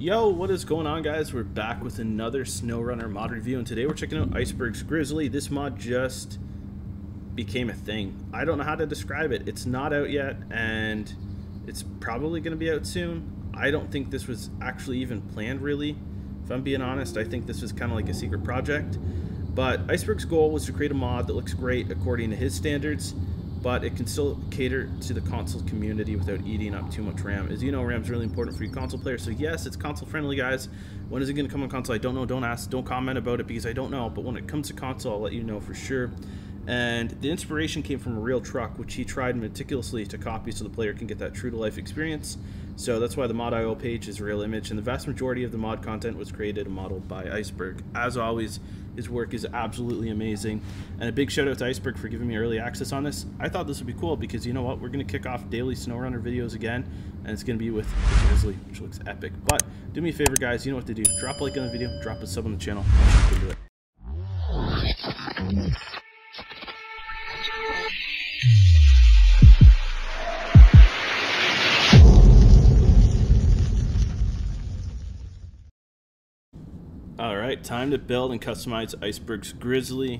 Yo, what is going on, guys? We're back with another SnowRunner mod review, and today we're checking out Icebergs Grizzly. This mod just became a thing. I don't know how to describe it. It's not out yet, and it's probably going to be out soon. I don't think this was actually even planned, really. If I'm being honest, I think this was kind of like a secret project. But Iceberg's goal was to create a mod that looks great according to his standards, but it can still cater to the console community without eating up too much RAM. As you know, RAM is really important for you console players, so yes, it's console friendly, guys. When is it going to come on console? I don't know, don't ask, don't comment about it because I don't know, but when it comes to console, I'll let you know for sure. And the inspiration came from a real truck, which he tried meticulously to copy so the player can get that true-to-life experience. So that's why the mod.io page is a real image, and the vast majority of the mod content was created and modeled by Iceberg. As always, his work is absolutely amazing, and a big shout out to Iceberg for giving me early access on this. I thought this would be cool because, you know what, we're going to kick off daily SnowRunner videos again, and it's going to be with the Grizzly, which looks epic. But do me a favor, guys, you know what to do. Drop a like on the video, drop a sub on the channel, let's get into it. Alright, time to build and customize Icebergs Grizzly.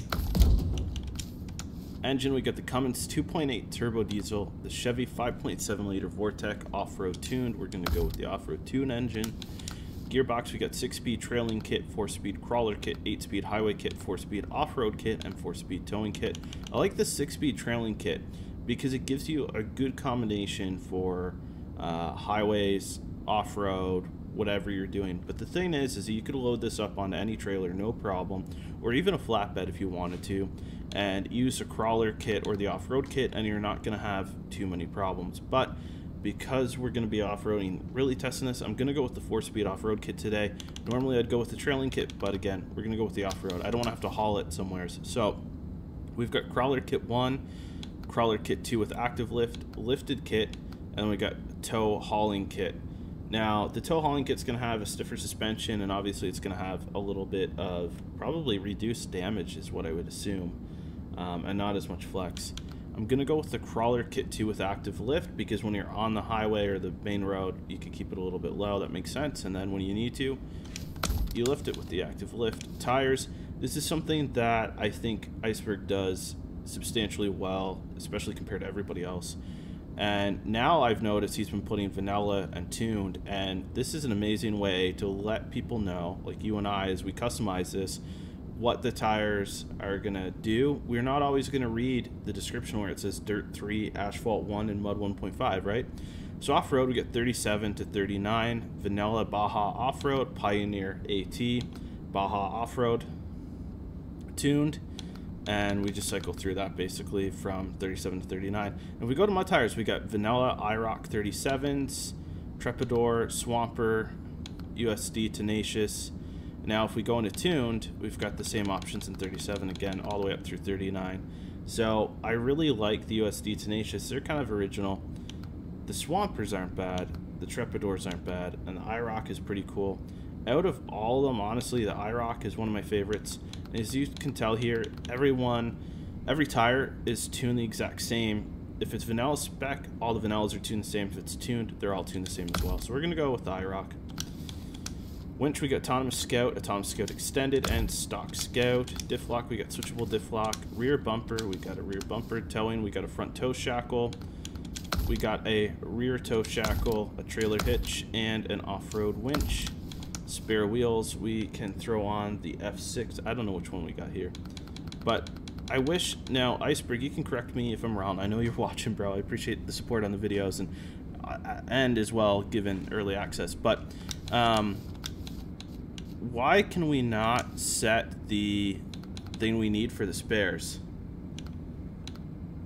Engine, we got the Cummins 2.8 turbo diesel, the Chevy 5.7 liter Vortec off-road tuned. We're going to go with the off-road tuned engine. Gearbox, we got 6-speed trailing kit, 4-speed crawler kit, 8-speed highway kit, 4-speed off-road kit, and 4-speed towing kit. I like the 6-speed trailing kit because it gives you a good combination for highways, off-road, whatever you're doing. But the thing is you could load this up onto any trailer, no problem, or even a flatbed if you wanted to, and use a crawler kit or the off-road kit, and you're not going to have too many problems. But because we're going to be off-roading, really testing this, I'm going to go with the 4-speed off-road kit today. Normally I'd go with the trailing kit, but again, we're going to go with the off-road. I don't want to have to haul it somewhere. So we've got crawler kit 1, crawler kit 2 with active lift, lifted kit, and we got tow hauling kit. Now, the tow hauling kit's going to have a stiffer suspension, and obviously it's going to have a little bit of probably reduced damage is what I would assume, and not as much flex. I'm going to go with the crawler kit 2 with active lift because when you're on the highway or the main road, you can keep it a little bit low. That makes sense. And then when you need to, you lift it with the active lift. Tires, this is something that I think Iceberg does substantially well, especially compared to everybody else. And now I've noticed he's been putting vanilla and tuned, and this is an amazing way to let people know, like you and I, as we customize this, what the tires are gonna do. We're not always gonna read the description where it says dirt 3, asphalt 1, and mud 1.5, right? So off-road, we get 37 to 39, vanilla Baja off-road, Pioneer AT, Baja off-road, tuned, and we just cycle through that basically from 37 to 39. If we go to mud tires, we got vanilla IROC 37s, Trepador, Swamper, USD Tenacious. Now if we go into tuned, we've got the same options in 37 again, all the way up through 39. So I really like the USD Tenacious. They're kind of original. The Swampers aren't bad, the Trepadors aren't bad, and the IROC is pretty cool. Out of all of them, honestly, the IROC is one of my favorites. As you can tell here, every tire is tuned the exact same. If it's vanilla spec, all the vanillas are tuned the same. If it's tuned, they're all tuned the same as well. So we're going to go with the IROC. Winch, we got Autonomous Scout Extended, and Stock Scout. Diff lock, we got switchable diff lock. Rear bumper, we got a rear bumper. Towing, we got a front tow shackle. We got a rear tow shackle, a trailer hitch, and an off-road winch. Spare wheels, we can throw on the F6. I don't know which one we got here, but I wish, now Iceberg, you can correct me if I'm wrong. I know you're watching, bro. I appreciate the support on the videos and as well given early access, but why can we not set the thing we need for the spares?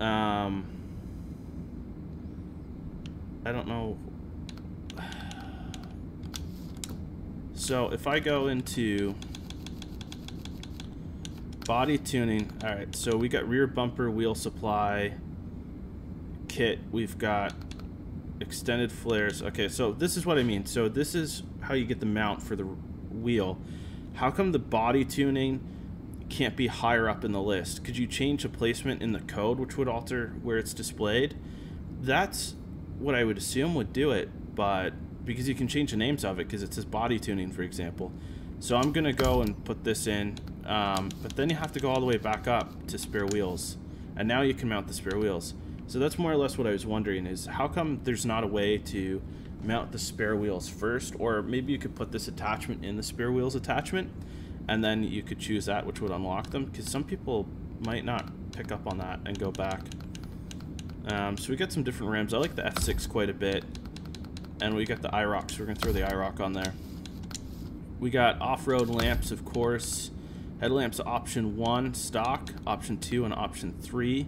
I don't know. So if I go into body tuning, all right, so we got rear bumper wheel supply kit, we've got extended flares. Okay, so this is what I mean. So this is how you get the mount for the wheel. How come the body tuning can't be higher up in the list? Could you change the placement in the code, which would alter where it's displayed? That's what I would assume would do it, but because you can change the names of it because it says body tuning, for example. So I'm gonna go and put this in, but then you have to go all the way back up to spare wheels, and now you can mount the spare wheels. So that's more or less what I was wondering, is how come there's not a way to mount the spare wheels first, or maybe you could put this attachment in the spare wheels attachment, and then you could choose that, which would unlock them, because some people might not pick up on that and go back. So we got some different rims. I like the F6 quite a bit, and we got the IROC, so we're gonna throw the IROC on there. We got off-road lamps, of course. Headlamps option 1 stock, option 2, and option 3.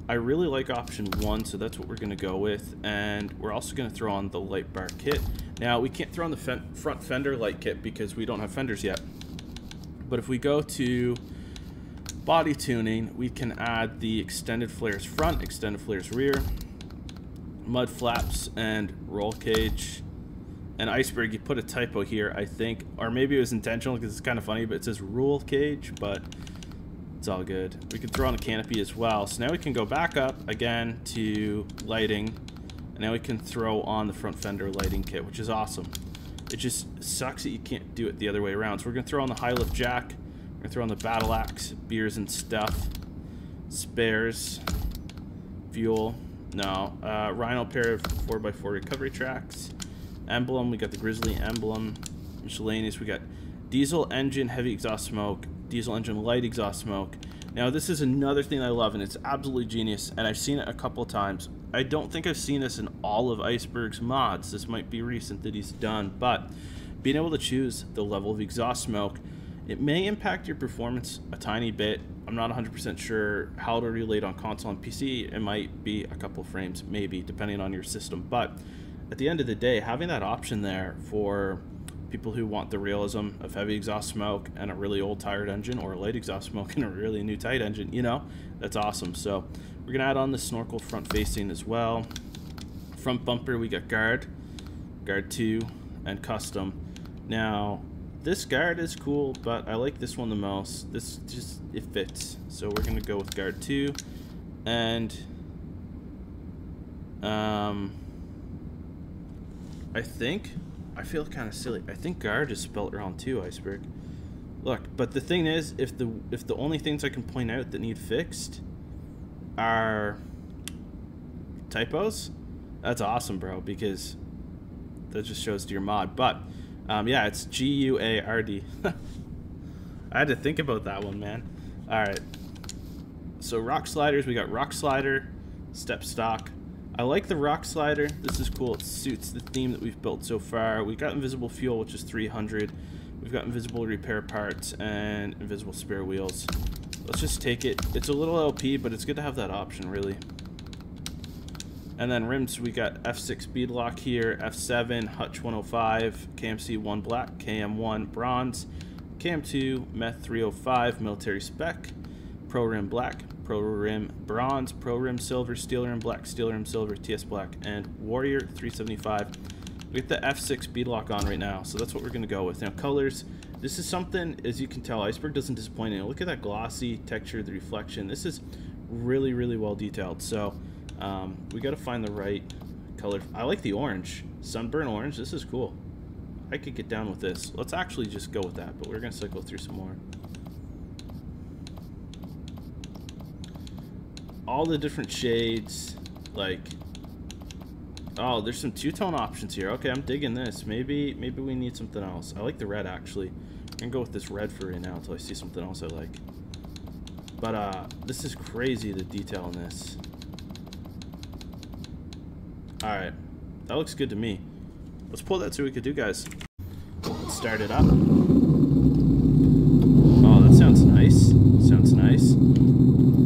I really like option 1, so that's what we're gonna go with. And we're also gonna throw on the light bar kit. Now we can't throw on the front fender light kit because we don't have fenders yet. But if we go to body tuning, we can add the extended flares front, extended flares rear, mud flaps, and roll cage. And Iceberg, you put a typo here, I think, or maybe it was intentional because it's kind of funny, but it says roll cage, but it's all good. We can throw on a canopy as well. So now we can go back up again to lighting, and now we can throw on the front fender lighting kit, which is awesome. It just sucks that you can't do it the other way around. So we're gonna throw on the high lift jack, we're gonna throw on the battle axe, beers and stuff, spares, fuel, no, Rhino pair of 4x4 recovery tracks, emblem, we got the Grizzly emblem, miscellaneous, we got diesel engine heavy exhaust smoke, diesel engine light exhaust smoke. Now this is another thing I love, and it's absolutely genius, and I've seen it a couple times. I don't think I've seen this in all of Iceberg's mods. This might be recent that he's done, but being able to choose the level of exhaust smoke, it may impact your performance a tiny bit. I'm not 100% sure how it'll relate on console and PC. It might be a couple frames, maybe, depending on your system. But at the end of the day, having that option there for people who want the realism of heavy exhaust smoke and a really old tired engine, or a light exhaust smoke and a really new tight engine, you know, that's awesome. So we're gonna add on the snorkel front facing as well. Front bumper, we got guard 2, and custom. Now this guard is cool, but I like this one the most. This just, it fits. So we're gonna go with guard 2, and I feel kind of silly. I think guard is spelled wrong too, Iceberg. Look, but the thing is, if the only things I can point out that need fixed are typos, that's awesome, bro, because that just shows to your mod. But yeah, it's G-U-A-R-D. I had to think about that one, man. All right, so rock sliders, we got rock slider, step stock. I like the rock slider. This is cool. It suits the theme that we've built so far. We got invisible fuel, which is 300. We've got invisible repair parts and invisible spare wheels. Let's just take it. It's a little LP, but it's good to have that option, really. And then rims, we got F6 bead lock here, F7, Hutch 105, KMC 1 black, KM1 bronze, KM2 Meth 305 military spec, Pro Rim black, Pro Rim bronze, Pro Rim silver, Steel Rim black, Steel Rim silver, TS black, and Warrior 375. We get the F6 bead lock on right now, so that's what we're going to go with. Now colors, this is something, as you can tell, Iceberg doesn't disappoint you. Look at that glossy texture, the reflection. This is really, really well detailed. So we got to find the right color. I like the orange, sunburn orange. This is cool. I could get down with this. Let's actually just go with that, but we're going to cycle through some more. All the different shades, like, oh, there's some two-tone options here. Okay, I'm digging this. Maybe we need something else. I like the red, actually. I'm gonna go with this red for right now until I see something else I like. But this is crazy, the detail in this. All right, that looks good to me. Let's pull that so we could do, guys. Let's start it up. Oh, that sounds nice. Sounds nice.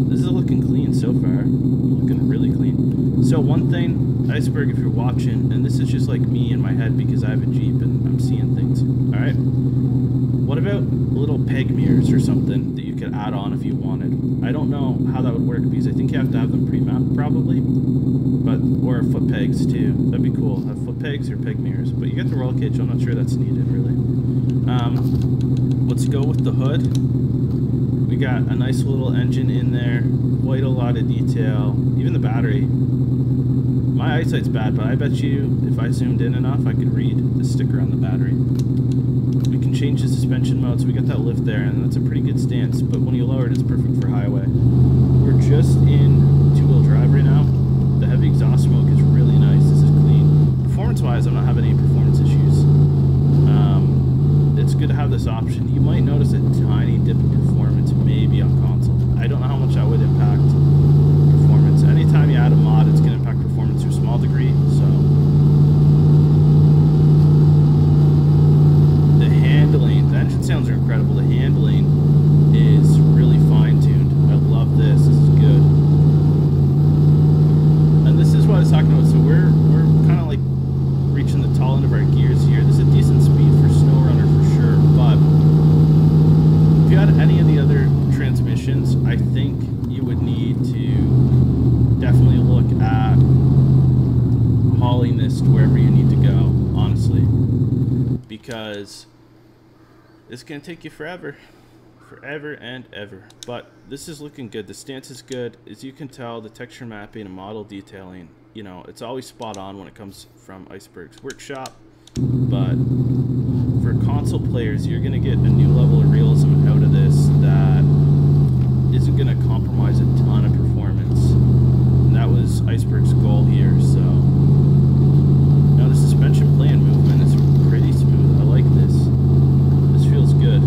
This is looking clean so far. Looking really clean. So one thing, Iceberg, if you're watching, and this is just like me in my head because I have a Jeep and I'm seeing things. All right. What about little peg mirrors or something that you could add on if you wanted? I don't know how that would work because I think you have to have them pre-mapped probably, but or foot pegs too. That'd be cool. Have foot pegs or peg mirrors, but you get the roll cage. I'm not sure that's needed really. Let's go with the hood. We got a nice little engine in there, quite a lot of detail, even the battery. My eyesight's bad, but I bet you if I zoomed in enough, I could read the sticker on the battery. We can change the suspension mode, so we got that lift there, and that's a pretty good stance. But when you lower it, it's perfect for highway. We're just in two-wheel drive right now. The heavy exhaust smoke is really nice. This is clean. Performance-wise, I'm not having any performance issues. It's good to have this option. You might notice a tiny dip in performance, maybe on console. I don't know how much that would impact performance. Anytime you add a mod, it's going to impact performance to a small degree. So the handling, the engine sounds are incredible. The handling is really fine-tuned. I love this. This is good. And this is what I was talking about. So we're kind of like reaching the tall end of our gears here. This is a decent speed for SnowRunner for sure, but if you had any of the other transmissions, I think you would need to definitely look at hauling this to wherever you need to go, honestly, because it's going to take you forever and ever. But this is looking good. The stance is good. As you can tell, the texture mapping and model detailing, you know, it's always spot on when it comes from Iceberg's workshop. But for console players, you're going to get a new level of realism out of this that isn't going to compromise a ton of performance. And that was Iceberg's goal here. So now the suspension play and movement is pretty smooth. I like this. This feels good.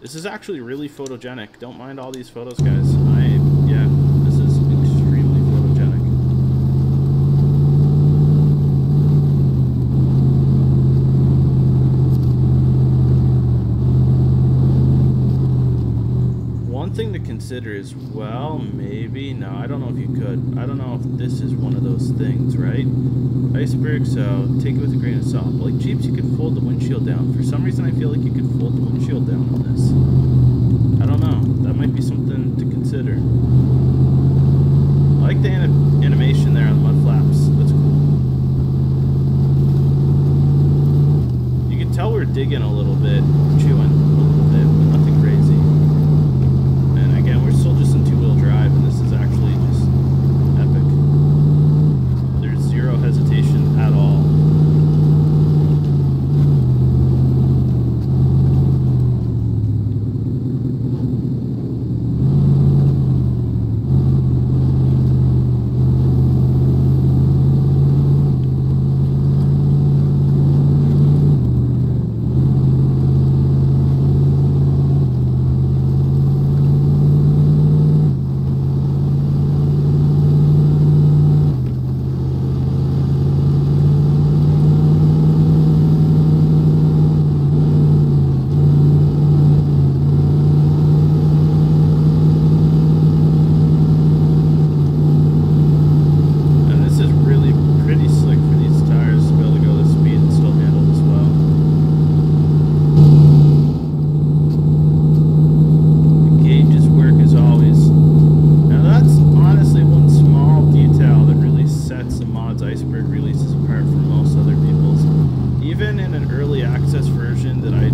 This is actually really photogenic. Don't mind all these photos, guys. Yeah, this is extremely photogenic. One thing to consider is, well, maybe, no, I don't know if you could. I don't know if this is one of those things, right? Iceberg, so take it with a grain of salt. But like Jeeps, you could fold the windshield down. For some reason, I feel like you could fold the windshield down on this. I don't know. That might be something to consider. I like the animation there on the mud flaps. That's cool. You can tell we're digging a little bit, chewing a little bit, but nothing crazy. And again, we're still just in two-wheel drive, and this is actually just epic. There's zero hesitation at all. Iceberg releases apart from most other people's. Even in an early access version that I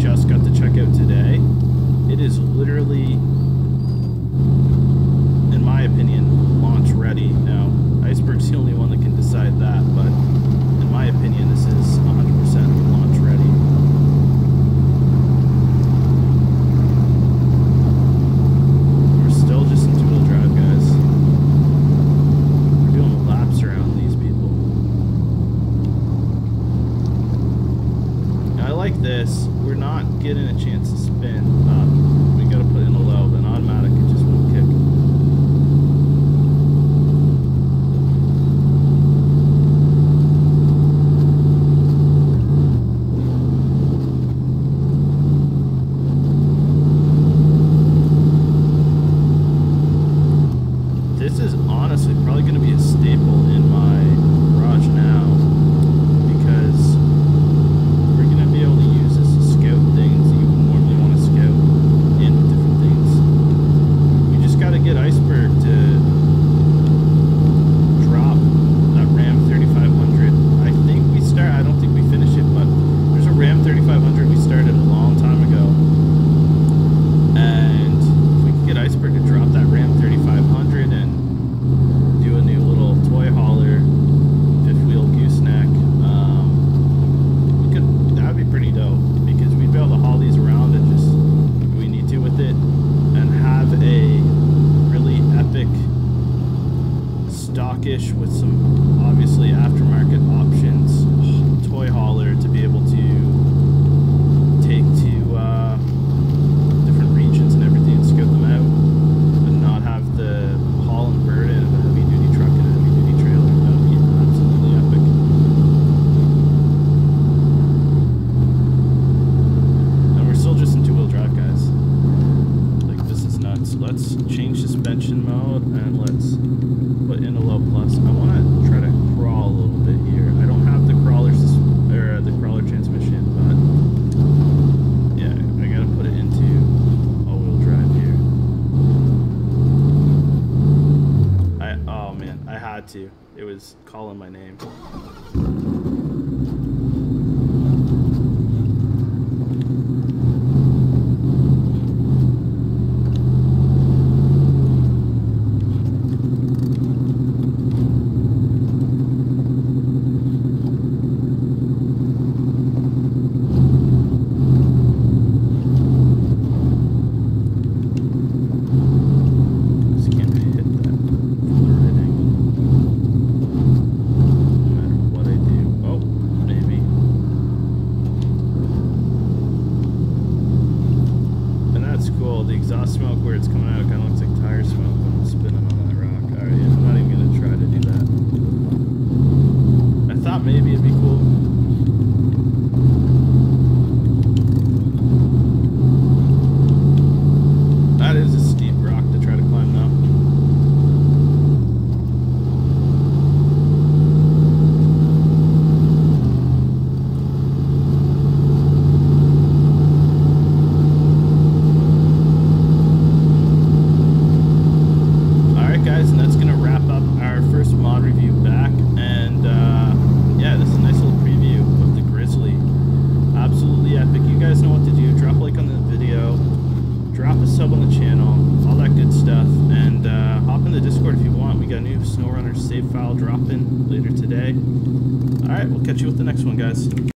just got to check out today, it is literally, in my opinion, launch ready. Now, Iceberg's the only one that can decide that, but in my opinion, this is 100% launch ready. We're still just in two-wheel drive, guys. We're doing laps around these people. Now, I like this. We're not getting a chance to spin up. We gotta put in a low, then automatic, it just won't kick. This is honestly probably going to be a staple in my garage now, because we're going to be able to use this to scout things that you would normally want to scout was calling my name. Smoke where it's coming out kind of looks like tire smoke when I'm spinning on that rock. Alright, yeah, I'm not even going to try to do that. I thought maybe it'd be cool. That is a steep rock to try to climb though. Guys, and that's going to wrap up our first mod review back, and yeah, this is a nice little preview of the Grizzly. Absolutely epic. You guys know what to do. Drop a like on the video, drop a sub on the channel, all that good stuff, and hop in the Discord if you want. We got a new SnowRunner save file dropping later today. Alright, we'll catch you with the next one, guys.